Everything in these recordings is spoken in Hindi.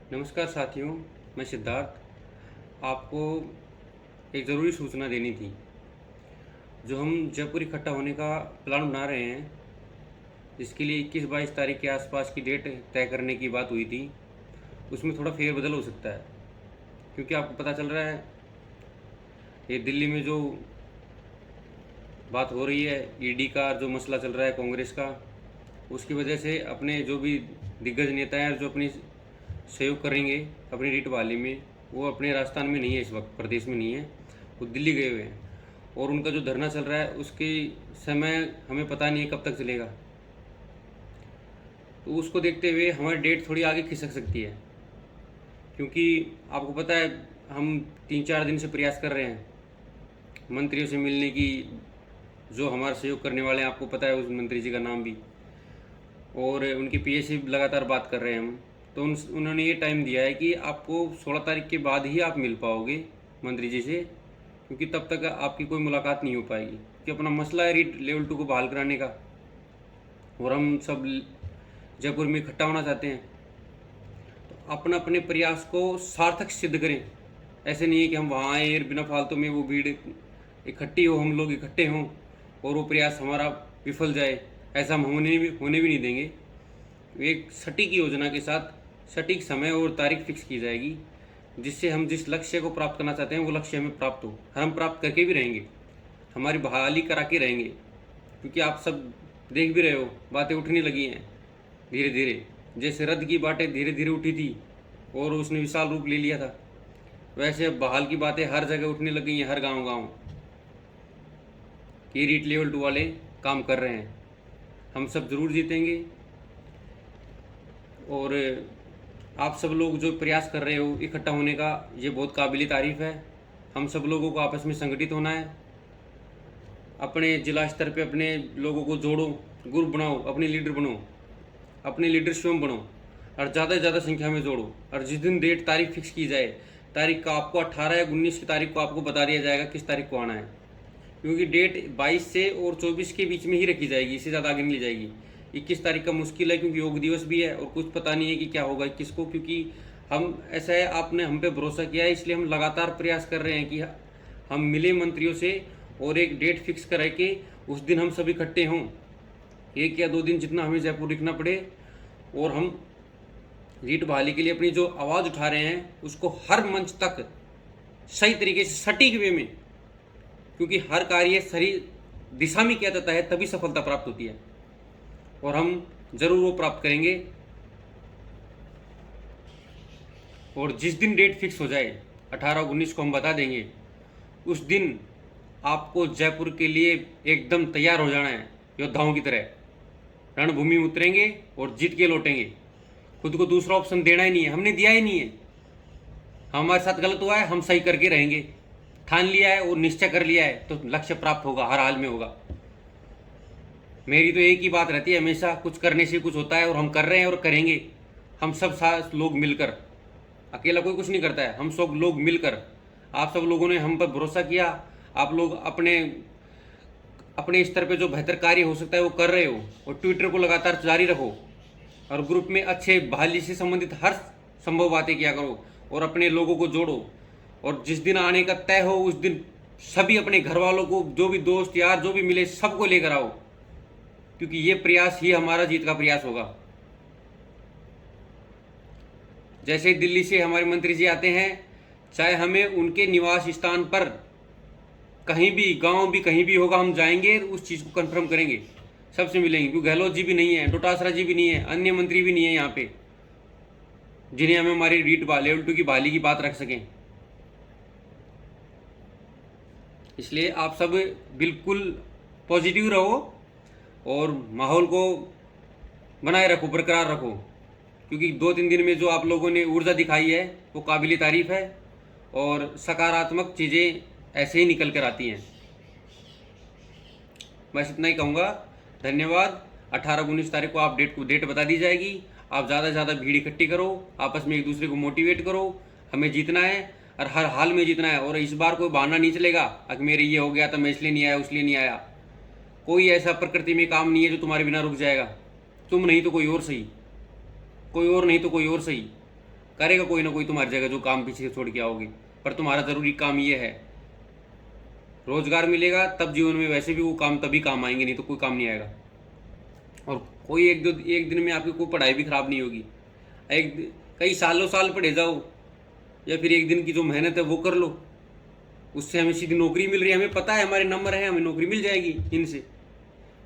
नमस्कार साथियों, मैं सिद्धार्थ। आपको एक ज़रूरी सूचना देनी थी। जो हम जयपुर इकट्ठा होने का प्लान बना रहे हैं, जिसके लिए 21-22 तारीख के आसपास की डेट तय करने की बात हुई थी, उसमें थोड़ा फेरबदल हो सकता है। क्योंकि आपको पता चल रहा है, ये दिल्ली में जो बात हो रही है, ईडी का जो मसला चल रहा है कांग्रेस का, उसकी वजह से अपने जो भी दिग्गज नेता हैं जो अपनी सहयोग करेंगे अपनी रीट बहाली में, वो अपने राजस्थान में नहीं है, इस वक्त प्रदेश में नहीं है, वो दिल्ली गए हुए हैं। और उनका जो धरना चल रहा है उसकी समय हमें पता नहीं है कब तक चलेगा। तो उसको देखते हुए हमारी डेट थोड़ी आगे खिसक सकती है। क्योंकि आपको पता है, हम 3-4 दिन से प्रयास कर रहे हैं मंत्रियों से मिलने की, जो हमारा सहयोग करने वाले हैं। आपको पता है उस मंत्री जी का नाम भी, और उनकी पीए से लगातार बात कर रहे हैं हम। तो उन्होंने ये टाइम दिया है कि आपको 16 तारीख के बाद ही आप मिल पाओगे मंत्री जी से, क्योंकि तब तक आपकी कोई मुलाकात नहीं हो पाएगी। कि अपना मसला है रीट लेवल 2 को बहाल कराने का, और हम सब जयपुर में इकट्ठा होना चाहते हैं। तो अपना अपने प्रयास को सार्थक सिद्ध करें। ऐसे नहीं है कि हम वहाँ आए और बिना फालतू में वो भीड़ इकट्ठी हो, हम लोग इकट्ठे हों और वो प्रयास हमारा विफल जाए। ऐसा हम होने भी नहीं देंगे। एक सटीक योजना के साथ सटीक समय और तारीख फिक्स की जाएगी, जिससे हम जिस लक्ष्य को प्राप्त करना चाहते हैं वो लक्ष्य हमें प्राप्त हो, और हम प्राप्त करके भी रहेंगे, हमारी बहाली करा के रहेंगे। क्योंकि आप सब देख भी रहे हो, बातें उठने लगी हैं धीरे धीरे। जैसे रद्द की बातें धीरे धीरे उठी थी और उसने विशाल रूप ले लिया था, वैसे अब बहाल की बातें हर जगह उठने लगी हैं, हर गांव कि रीट लेवल 2 वाले काम कर रहे हैं। हम सब ज़रूर जीतेंगे। और आप सब लोग जो प्रयास कर रहे हो इकट्ठा होने का, ये बहुत काबिल तारीफ़ है। हम सब लोगों को आपस में संगठित होना है, अपने जिला स्तर पे अपने लोगों को जोड़ो, ग्रुप बनाओ, अपने लीडर बनो, अपने लीडर स्वयं बनो, और ज़्यादा से ज़्यादा संख्या में जोड़ो। और जिस दिन डेट तारीख फिक्स की जाए, तारीख का आपको 18 या 19 की तारीख को आपको बता दिया जाएगा किस तारीख को आना है। क्योंकि डेट 22 से और 24 के बीच में ही रखी जाएगी, इससे ज़्यादा आगे नहीं ली जाएगी। 21 तारीख का मुश्किल है, क्योंकि योग दिवस भी है और कुछ पता नहीं है कि क्या होगा 21 को। क्योंकि हम ऐसा है, आपने हम पे भरोसा किया है, इसलिए हम लगातार प्रयास कर रहे हैं कि हम मिले मंत्रियों से और एक डेट फिक्स करा के उस दिन हम सब इकट्ठे हों। 1 या 2 दिन जितना हमें जयपुर रुकना पड़े, और हम रीट बहाली के लिए अपनी जो आवाज़ उठा रहे हैं उसको हर मंच तक सही तरीके से सटीक वे में, क्योंकि हर कार्य सही दिशा में किया जाता है तभी सफलता प्राप्त होती है, और हम जरूर वो प्राप्त करेंगे। और जिस दिन डेट फिक्स हो जाए 18-19 को हम बता देंगे, उस दिन आपको जयपुर के लिए एकदम तैयार हो जाना है, योद्धाओं की तरह रणभूमि में उतरेंगे और जीत के लौटेंगे। खुद को दूसरा ऑप्शन देना ही नहीं है, हमने दिया ही नहीं है। हमारे साथ गलत हुआ है, हम सही करके रहेंगे। ठान लिया है और निश्चय कर लिया है तो लक्ष्य प्राप्त होगा, हर हाल में होगा। मेरी तो एक ही बात रहती है हमेशा, कुछ करने से कुछ होता है, और हम कर रहे हैं और करेंगे। हम सब साथ लोग मिलकर, अकेला कोई कुछ नहीं करता है, हम सब लोग मिलकर। आप सब लोगों ने हम पर भरोसा किया, आप लोग अपने अपने स्तर पे जो बेहतर कार्य हो सकता है वो कर रहे हो, और ट्विटर को लगातार जारी रखो, और ग्रुप में अच्छे बहाली से संबंधित हर संभव बातें किया करो, और अपने लोगों को जोड़ो। और जिस दिन आने का तय हो उस दिन सभी अपने घर वालों को, जो भी दोस्त यार जो भी मिले, सबको लेकर आओ, क्योंकि ये प्रयास ही हमारा जीत का प्रयास होगा। जैसे दिल्ली से हमारे मंत्री जी आते हैं, चाहे हमें उनके निवास स्थान पर कहीं भी, गांव भी कहीं भी होगा, हम जाएंगे, उस चीज़ को कंफर्म करेंगे, सबसे मिलेंगे। क्योंकि गहलोत जी भी नहीं है, डोटासरा जी भी नहीं है, अन्य मंत्री भी नहीं है यहाँ पे, जिन्हें हमें हमारी रीट लेवल 2 की बहाली की बात रख सकें। इसलिए आप सब बिल्कुल पॉजिटिव रहो और माहौल को बनाए रखो, बरकरार रखो। क्योंकि 2-3 दिन में जो आप लोगों ने ऊर्जा दिखाई है वो काबिल तारीफ़ है, और सकारात्मक चीज़ें ऐसे ही निकल कर आती हैं। बस इतना ही कहूँगा, धन्यवाद। 18-19 तारीख को आप डेट बता दी जाएगी। आप ज़्यादा से ज़्यादा भीड़ इकट्ठी करो, आपस में एक दूसरे को मोटिवेट करो। हमें जीतना है और हर हाल में जीतना है। और इस बार कोई बहाना नहीं चलेगा कि मेरे ये हो गया तो मैं इसलिए नहीं आया, उसलिए नहीं आया। कोई ऐसा प्रकृति में काम नहीं है जो तुम्हारे बिना रुक जाएगा। तुम नहीं तो कोई और सही, कोई और नहीं तो कोई और सही। करेगा कोई ना कोई तुम्हारी जगह जो काम पीछे छोड़ के आओगी, पर तुम्हारा ज़रूरी काम ये है। रोज़गार मिलेगा तब जीवन में वैसे भी वो काम तभी काम आएंगे, नहीं तो कोई काम नहीं आएगा। और कोई एक दिन में आपकी कोई पढ़ाई भी ख़राब नहीं होगी। कई सालों साल पढ़े जाओ, या फिर एक दिन की जो मेहनत है वो कर लो, उससे हमें सीधी नौकरी मिल रही है। हमें पता है हमारे नंबर है, हमें नौकरी मिल जाएगी इनसे।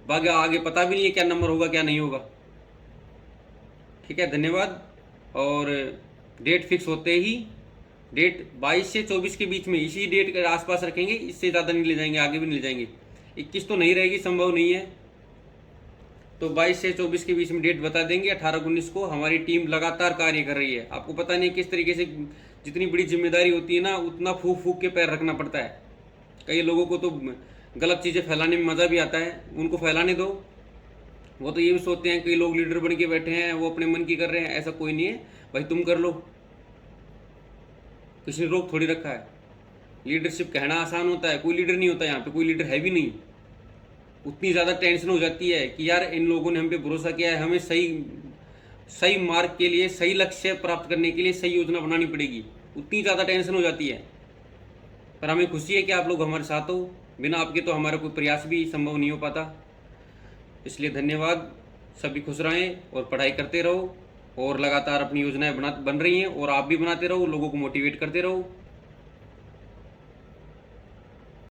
बाकी आगे पता भी नहीं है क्या नंबर होगा क्या नहीं होगा। ठीक है, धन्यवाद। और डेट फिक्स होते ही, डेट 22 से 24 के बीच में, इसी डेट के आसपास रखेंगे, इससे ज़्यादा नहीं ले जाएंगे, आगे भी नहीं ले जाएंगे। 21 तो नहीं रहेगी, संभव नहीं है, तो 22 से 24 के बीच में डेट बता देंगे। 18-19 को हमारी टीम लगातार कार्य कर रही है। आपको पता नहीं किस तरीके से, जितनी बड़ी जिम्मेदारी होती है ना, उतना फूक फूक के पैर रखना पड़ता है। कई लोगों को तो गलत चीज़ें फैलाने में मज़ा भी आता है, उनको फैलाने दो। वो तो ये भी सोचते हैं, कई लोग लीडर बन के बैठे हैं, वो अपने मन की कर रहे हैं। ऐसा कोई नहीं है भाई, तुम कर लो, किसी ने रोक थोड़ी रखा है। लीडरशिप कहना आसान होता है, कोई लीडर नहीं होता यहाँ पे, कोई लीडर है भी नहीं। उतनी ज़्यादा टेंशन हो जाती है कि यार इन लोगों ने हम पे भरोसा किया है, हमें सही मार्ग के लिए, सही लक्ष्य प्राप्त करने के लिए सही योजना बनानी पड़ेगी। उतनी ज़्यादा टेंशन हो जाती है। पर हमें खुशी है कि आप लोग हमारे साथ हो। बिना आपके तो हमारा कोई प्रयास भी संभव नहीं हो पाता। इसलिए धन्यवाद। सभी खुश रहें और पढ़ाई करते रहो, और लगातार अपनी योजनाएं बन रही हैं, और आप भी बनाते रहो, लोगों को मोटिवेट करते रहो।